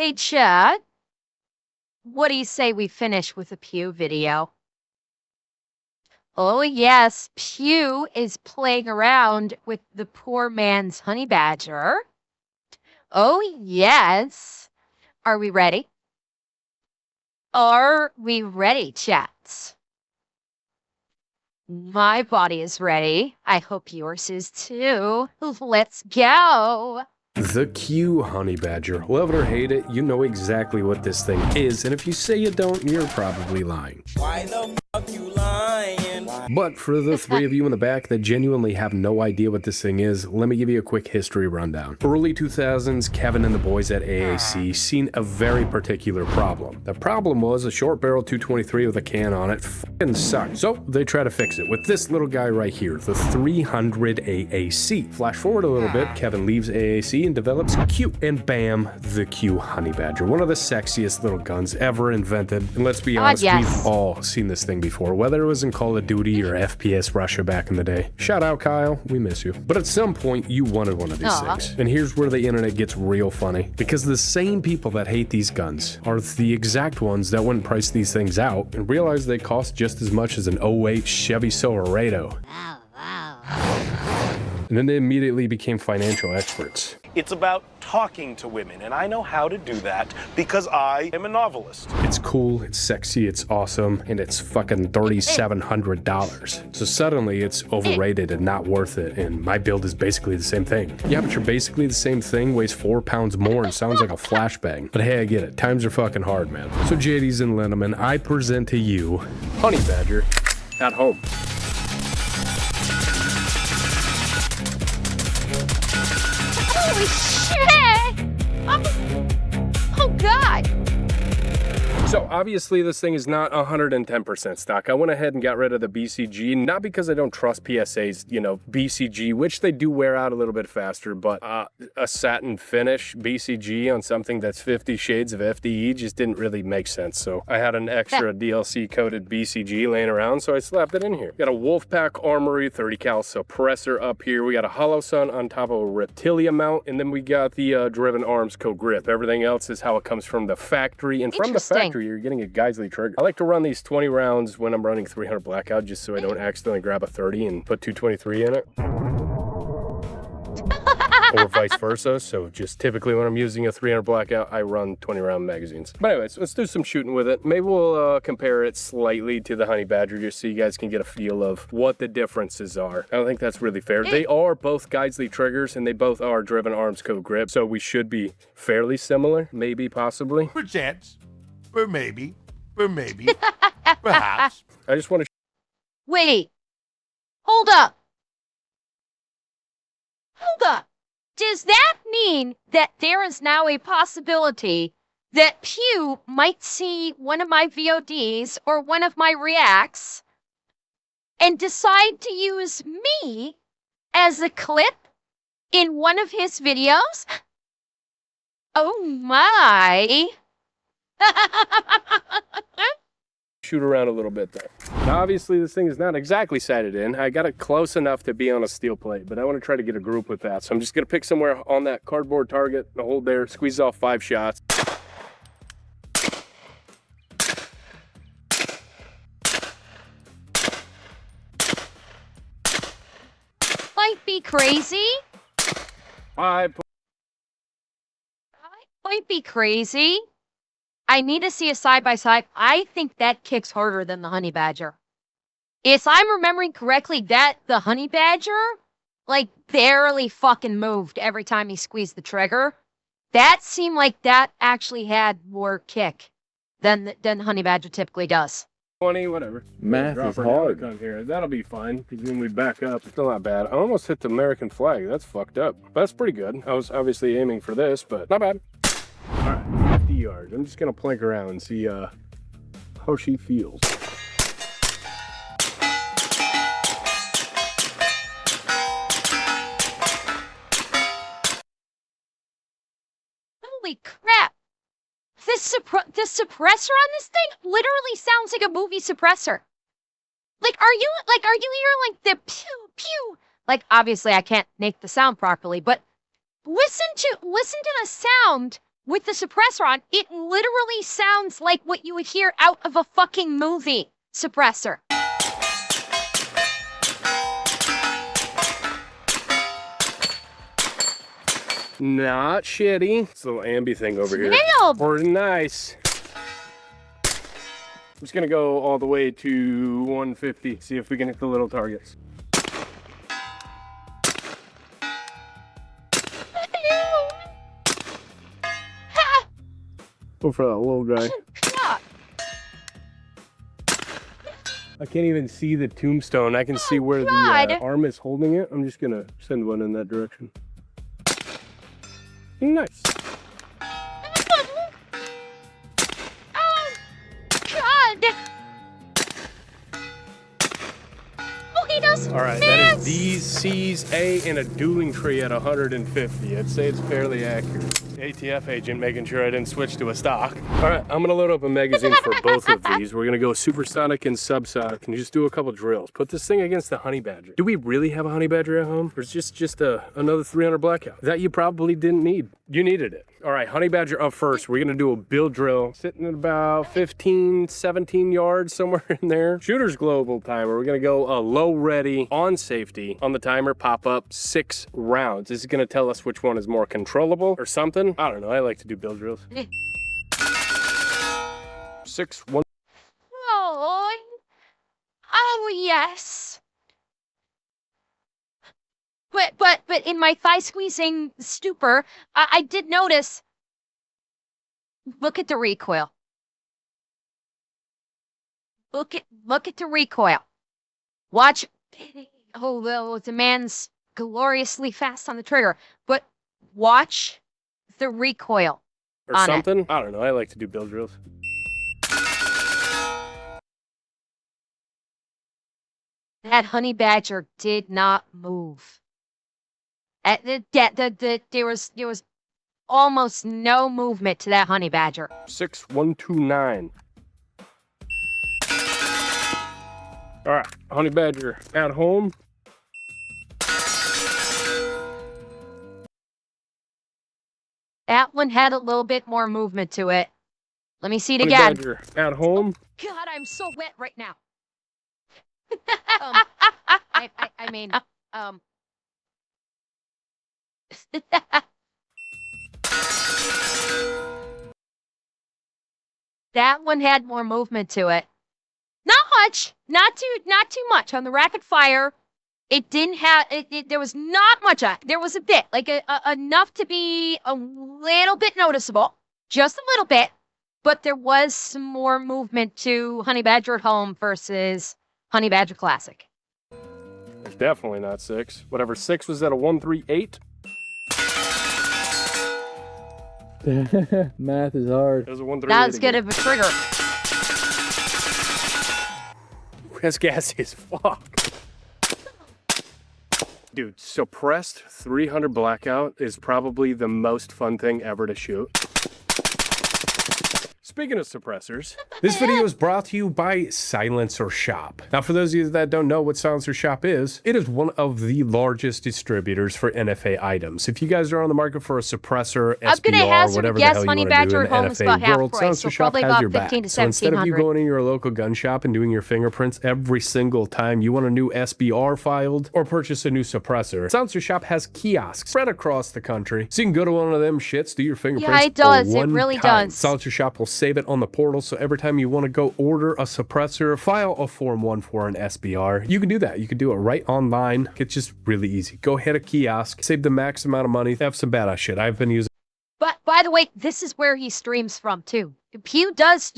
Hey, Chad, what do you say we finish with a Pew video? Oh, yes, Pew is playing around with the poor man's honey badger. Oh, yes. Are we ready? Are we ready, chats? My body is ready. I hope yours is too. Let's go. The Q honey badger. Love it or hate it, you know exactly what this thing is, and if you say you don't, you're probably lying. Why the fuck you lying? But for the three of you in the back that genuinely have no idea what this thing is, let me give you a quick history rundown. Early 2000s, Kevin and the boys at AAC seen a very particular problem. The problem was a short barrel 223 with a can on it fucking sucked. So they try to fix it with this little guy right here, the 300 AAC. Flash forward a little bit, Kevin leaves AAC and develops Q, and bam, the Q honey badger. One of the sexiest little guns ever invented. And let's be honest, yes. we've all seen this thing before, whether it was in Call of Duty or FPS Russia back in the day. Shout out, Kyle, we miss you. But at some point, you wanted one of these things. And here's where the internet gets real funny, because the same people that hate these guns are the exact ones that went and priced these things out and realized they cost just as much as an '08 Chevy Silverado. And then they immediately became financial experts. It's about talking to women, and I know how to do that because I am a novelist. It's cool, it's sexy, it's awesome, and it's fucking $3,700. So suddenly it's overrated and not worth it, and my build is basically the same thing. Yeah, but you're basically the same thing, weighs 4 pounds more, and sounds like a flashbang. But hey, I get it, times are fucking hard, man. So JDs and Linneman, I present to you Honey Badger at home. Holy shit! Oh God! So obviously this thing is not 110% stock. I went ahead and got rid of the BCG, not because I don't trust PSA's, BCG, which they do wear out a little bit faster, but a satin finish BCG on something that's 50 shades of FDE just didn't really make sense. So I had an extra DLC coated BCG laying around, so I slapped it in here. Got a Wolfpack Armory 30 cal suppressor up here. We got a Hollow Sun on top of a Reptilia mount, and then we got the Driven Arms co-grip. Everything else is how it comes from the factory, and from the factory you're getting a Geisley trigger. I like to run these 20 rounds when I'm running 300 Blackout, just so I don't accidentally grab a 30 and put 223 in it. Or vice versa. So just typically when I'm using a 300 Blackout, I run 20 round magazines. But anyways, let's do some shooting with it. Maybe we'll compare it slightly to the Honey Badger, just so you guys can get a feel of what the differences are. I don't think that's really fair. They are both Geisley triggers, and they both are Driven Arms co-grip, so we should be fairly similar, maybe, possibly. Perchance. Or maybe, perhaps. I just want to... Wait. Hold up. Does that mean that there is now a possibility that Pew might see one of my VODs or one of my reacts and decide to use me as a clip in one of his videos? Oh my. Shoot around a little bit there. Now obviously this thing is not exactly sighted in. I got it close enough to be on a steel plate, but I want to try to get a group with that. So I'm just going to pick somewhere on that cardboard target, hold there, squeeze off 5 shots. Might be crazy. Might be crazy. I need to see a side-by-side. I think that kicks harder than the Honey Badger. If I'm remembering correctly, the Honey Badger, barely fucking moved every time he squeezed the trigger. That seemed like that actually had more kick than the Honey Badger typically does. 20, whatever. Math is hard. Here. That'll be fine, because when we back up, still not bad. I almost hit the American flag. That's fucked up. That's pretty good. I was obviously aiming for this, but not bad. All right, 50 yards. I'm just going to plink around and see how she feels. Holy crap. This suppressor on this thing literally sounds like a movie suppressor. Are you hearing the pew pew? Obviously I can't make the sound properly, but listen to the sound with the suppressor on, it literally sounds like what you would hear out of a fucking movie suppressor. Not shitty. It's a little ambi thing over here. Nailed. Pretty nice. I'm just gonna go all the way to 150. See if we can hit the little targets. Go for that little guy. I can't even see the tombstone. I can see where the arm is holding it. I'm just gonna send one in that direction. Nice. Oh, God. Oh, he does All right, that is D's, C's, A, and a dueling tree at 150. I'd say it's fairly accurate. ATF agent making sure I didn't switch to a stock. All right, I'm gonna load up a magazine for both of these. We're gonna go supersonic and subsonic and just do a couple drills. Put this thing against the honey badger. Do we really have a honey badger at home? Or is it just another 300 blackout? That you probably didn't need. You needed it. All right, honey badger up first. We're gonna do a bill drill, sitting at about 15, 17 yards, somewhere in there. Shooter's global timer. We're gonna go low ready on safety. On the timer, pop up 6 rounds. This is gonna tell us which one is more controllable or something. I don't know, I like to do bill drills. 6, 1. Oh, yes. But in my thigh squeezing stupor, I did notice. Look at the recoil. Look at the recoil. Watch. Oh, well, the man's gloriously fast on the trigger. But watch the recoil Or on something. It. I don't know, I like to do bill drills. That honey badger did not move. There was almost no movement to that honey badger. 6, 1, 2, 9. All right, honey badger at home. That one had a little bit more movement to it. Let me see it Honey again. badger at home. God, I'm so wet right now. I mean, that one had more movement to it. Not much, not too much on the rapid fire. It didn't have. There was not much. There was a bit, like enough to be a little bit noticeable, just a little bit. But there was some more movement to Honey Badger at Home versus Honey Badger Classic. It's definitely not 6. Whatever 6 was at a 138. Math is hard. It was a 138. Not as good of a trigger. That's gassy as fuck. Dude, suppressed 300 blackout is probably the most fun thing ever to shoot. Speaking of suppressors, this video is brought to you by Silencer Shop. Now, for those of you that don't know what Silencer Shop is, it is one of the largest distributors for NFA items. If you guys are on the market for a suppressor, I'm gonna SBR, hazard a whatever the guess hell you Honey want to do Badger in at Home the is about NFA half world, price, Silencer so Shop probably has about your back. 15 to So instead of you 1700. going in your local gun shop and doing your fingerprints every single time you want a new SBR filed or purchase a new suppressor, Silencer Shop has kiosks spread across the country. So you can go to one of them shits, do your fingerprints. Yeah, it does. for It one really time. does. Silencer Shop will save it on the portal, so every time you want to go order a suppressor, file a Form 1 for an SBR, you can do that. You can do it right online. It's just really easy. Go hit a kiosk, save the max amount of money, have some badass shit. I've been using. But by the way, this is where he streams from too. Pew does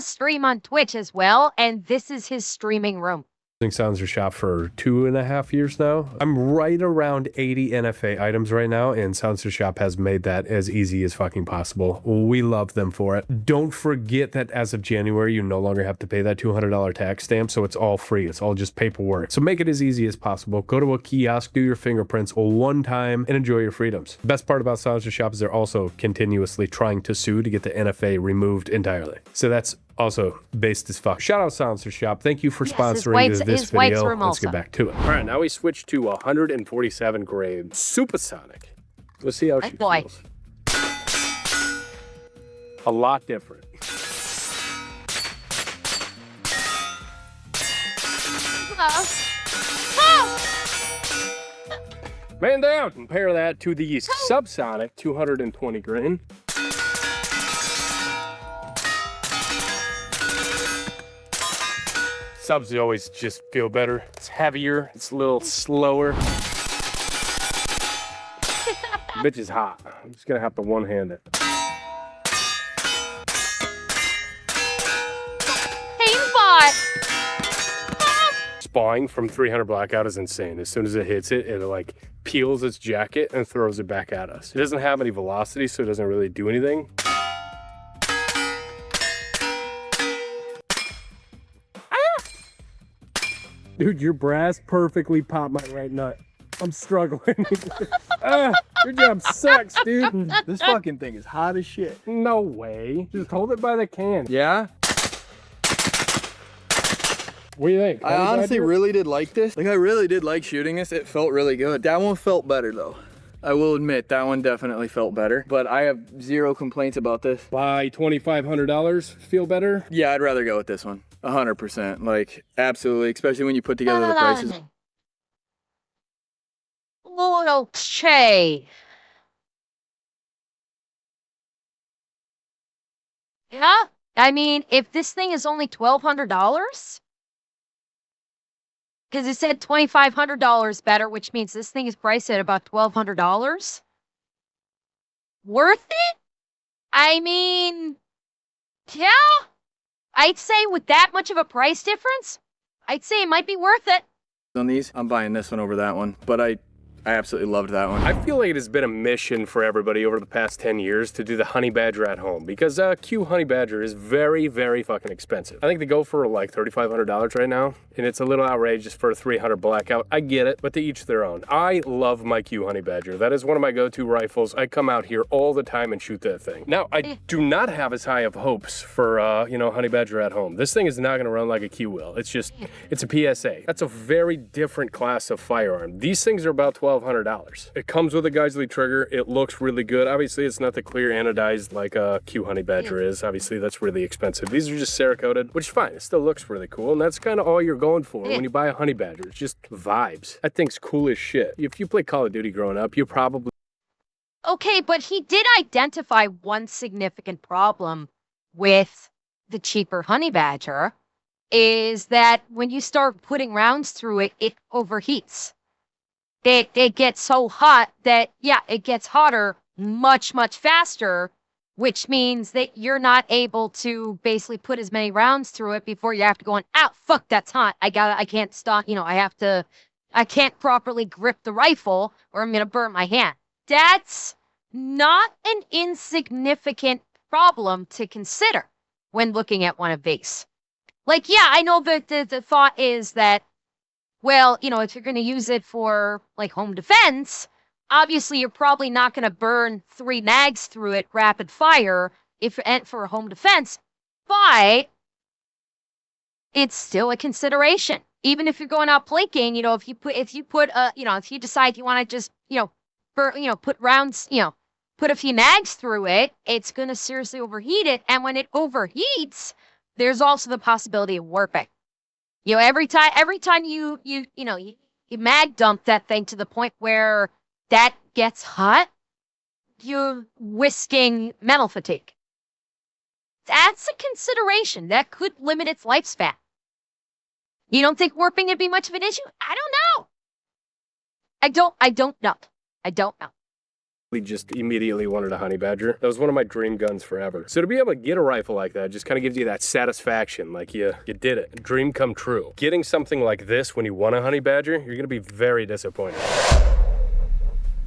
stream on Twitch as well, and this is his streaming room. Silencer Shop for 2.5 years now. I'm right around 80 NFA items right now, and Silencer Shop has made that as easy as fucking possible. We love them for it. Don't forget that as of January, you no longer have to pay that $200 tax stamp, so it's all free. It's all just paperwork. So make it as easy as possible. Go to a kiosk, do your fingerprints one time, and enjoy your freedoms. The best part about Silencer Shop is they're also continuously trying to sue to get the NFA removed entirely. So that's also based as fuck. Shout out Silencer Shop. Thank you for sponsoring this video. Let's get back to it. All right, now we switch to 147 grade supersonic. Let's see how she boy. feels. A lot different. Man down. Compare that to the subsonic 220 grain. Subs always just feel better. It's heavier, it's a little slower. Bitch is hot. I'm just gonna have to one-hand it. Spawning from 300 blackout is insane. As soon as it hits it, it like peels its jacket and throws it back at us. It doesn't have any velocity, so it doesn't really do anything. Dude, your brass perfectly popped my right nut. I'm struggling. Your job sucks, dude. This fucking thing is hot as shit. No way. Just hold it by the can. Yeah? What do you think? I honestly really did like this. Like, I really did like shooting this. It felt really good. That one felt better, though. I will admit, that one definitely felt better. But I have zero complaints about this. By $2,500, feel better? Yeah, I'd rather go with this one. 100%. Like, absolutely. Especially when you put together the prices. Okay. Yeah? I mean, if this thing is only $1,200, because it said $2,500 better, which means this thing is priced at about $1,200. Worth it? I mean, yeah. I'd say with that much of a price difference, I'd say it might be worth it. On these, I'm buying this one over that one. But I absolutely loved that one. I feel like it has been a mission for everybody over the past 10 years to do the honey badger at home because Q honey badger is very, very fucking expensive. I think they go for like $3,500 right now, and it's a little outrageous for a 300 blackout. I get it, but to each their own. I love my Q honey badger. That is one of my go-to rifles. I come out here all the time and shoot that thing. Now, I do not have as high of hopes for, you know, honey badger at home. This thing is not gonna run like a Q will. It's just, it's a PSA. That's a very different class of firearm. These things are about $1,200. It comes with a Geisley trigger. It looks really good. Obviously, it's not the clear anodized like a Q honey badger is. Obviously, that's really expensive. These are just Cerakoted, which is fine. It still looks really cool, and that's kind of all you're going for when you buy a honey badger. It's just vibes. That thing's cool as shit. If you played Call of Duty growing up, you probably... Okay, but he did identify one significant problem with the cheaper honey badger, is that when you start putting rounds through it, it overheats. It gets so hot that, yeah, it gets hotter much, much faster, which means that you're not able to basically put as many rounds through it before you have to go on, ow, fuck, that's hot. I can't stop, you know, I can't properly grip the rifle or I'm going to burn my hand. That's not an insignificant problem to consider when looking at one of these. Like, yeah, I know that the thought is that, well, you know, if you're going to use it for, like, home defense, obviously you're probably not going to burn 3 mags through it rapid fire for home defense, but it's still a consideration. Even if you're going out plinking, you know, if you decide you want to just, you know, put rounds, you know, put a few mags through it, it's going to seriously overheat it. And when it overheats, there's also the possibility of warping. You know, every time you mag dump that thing to the point where that gets hot, you're risking mental fatigue. That's a consideration. That could limit its lifespan. You don't think warping would be much of an issue? I don't know. I don't know. Just immediately wanted a honey badger. That was one of my dream guns forever. So to be able to get a rifle like that just kind of gives you that satisfaction, like you did it. Dream come true. Getting something like this when you want a honey badger, you're gonna be very disappointed.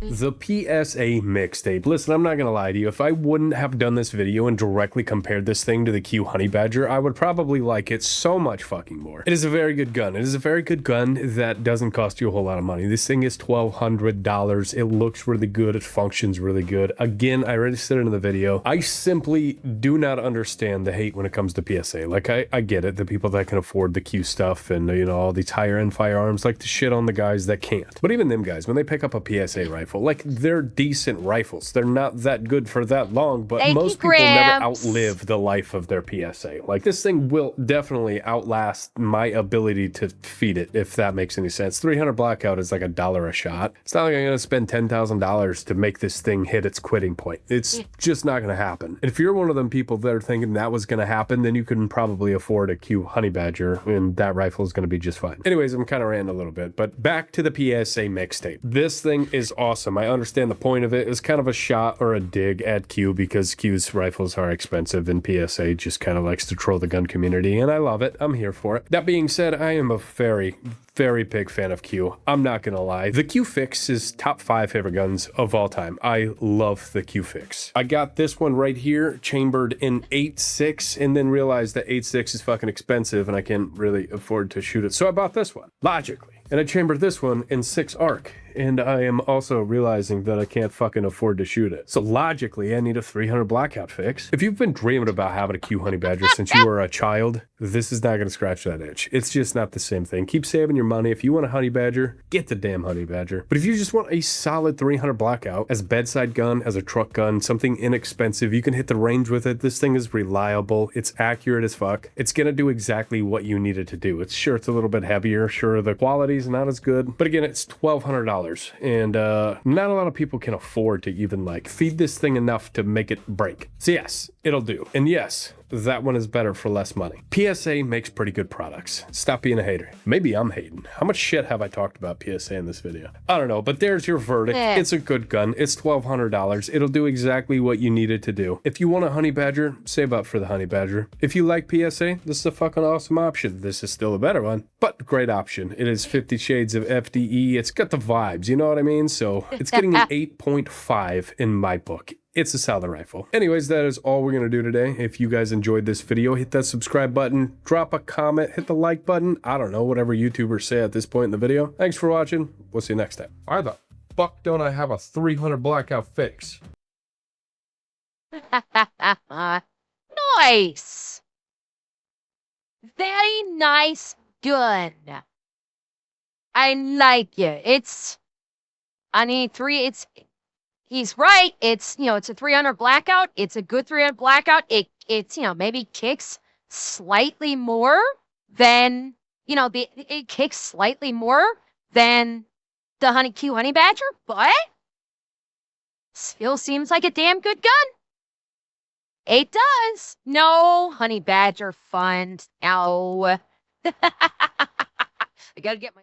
The PSA mixtape. Listen, I'm not gonna lie to you. If I wouldn't have done this video and directly compared this thing to the Q Honey Badger, I would probably like it so much fucking more. It is a very good gun. It is a very good gun that doesn't cost you a whole lot of money. This thing is $1,200. It looks really good. It functions really good. Again, I already said it in the video. I simply do not understand the hate when it comes to PSA. Like, I get it. The people that can afford the Q stuff and, you know, all these higher end firearms like to shit on the guys that can't. But even them guys, when they pick up a PSA rifle, rifle. Like, they're decent rifles. They're not that good for that long, but Thank you, most people never Gramps. outlive the life of their PSA. Like, this thing will definitely outlast my ability to feed it, if that makes any sense. 300 blackout is like $1 a shot. It's not like I'm gonna spend $10,000 to make this thing hit its quitting point. It's just not gonna happen. And if you're one of them people that are thinking that was gonna happen, then you can probably afford a Q Honey Badger, and that rifle is gonna be just fine. Anyways, I'm kind of ranting a little bit, but back to the PSA mixtape. This thing is awesome. I understand the point of it. It's kind of a shot or a dig at Q because Q's rifles are expensive and PSA just kind of likes to troll the gun community, and I love it. I'm here for it. That being said, I am a very big fan of Q. I'm not gonna lie. The Q Fix is top 5 favorite guns of all time. I love the Q Fix. I got this one right here, chambered in 8.6, and then realized that 8.6 is fucking expensive and I can't really afford to shoot it. So I bought this one, logically. And I chambered this one in 6 arc. And I am also realizing that I can't fucking afford to shoot it. So logically, I need a 300 blackout fix. If you've been dreaming about having a Q Honey Badger since you were a child, this is not going to scratch that itch. It's just not the same thing. Keep saving your money. If you want a Honey Badger, get the damn Honey Badger. But if you just want a solid 300 blackout as a bedside gun, as a truck gun, something inexpensive, you can hit the range with it. This thing is reliable. It's accurate as fuck. It's going to do exactly what you need it to do. It's sure it's a little bit heavier. Sure, the quality's not as good. But again, it's $1,200. And not a lot of people can afford to even like feed this thing enough to make it break. So yes, it'll do. And yes, that one is better for less money. PSA makes pretty good products. Stop being a hater. Maybe I'm hating. How much shit have I talked about PSA in this video? I don't know, but there's your verdict. It's a good gun. It's $1,200. It'll do exactly what you need it to do. If you want a Honey Badger, save up for the Honey Badger. If you like PSA, this is a fucking awesome option. This is still a better one, but great option. It is 50 shades of FDE. It's got the vibes, you know what I mean? So it's getting an 8.5 in my book. It's a solid rifle. Anyways, that is all we're going to do today. If you guys enjoyed this video, hit that subscribe button, drop a comment, hit the like button. I don't know, whatever YouTubers say at this point in the video. Thanks for watching. We'll see you next time. Why the fuck don't I have a 300 blackout fix? Nice. Very nice gun. I like it. He's right. It's a 300 blackout. It's a good 300 blackout. It's maybe kicks slightly more than, it kicks slightly more than the Q Honey Badger, but still seems like a damn good gun. It does. No Honey Badger fund. Ow. I gotta get my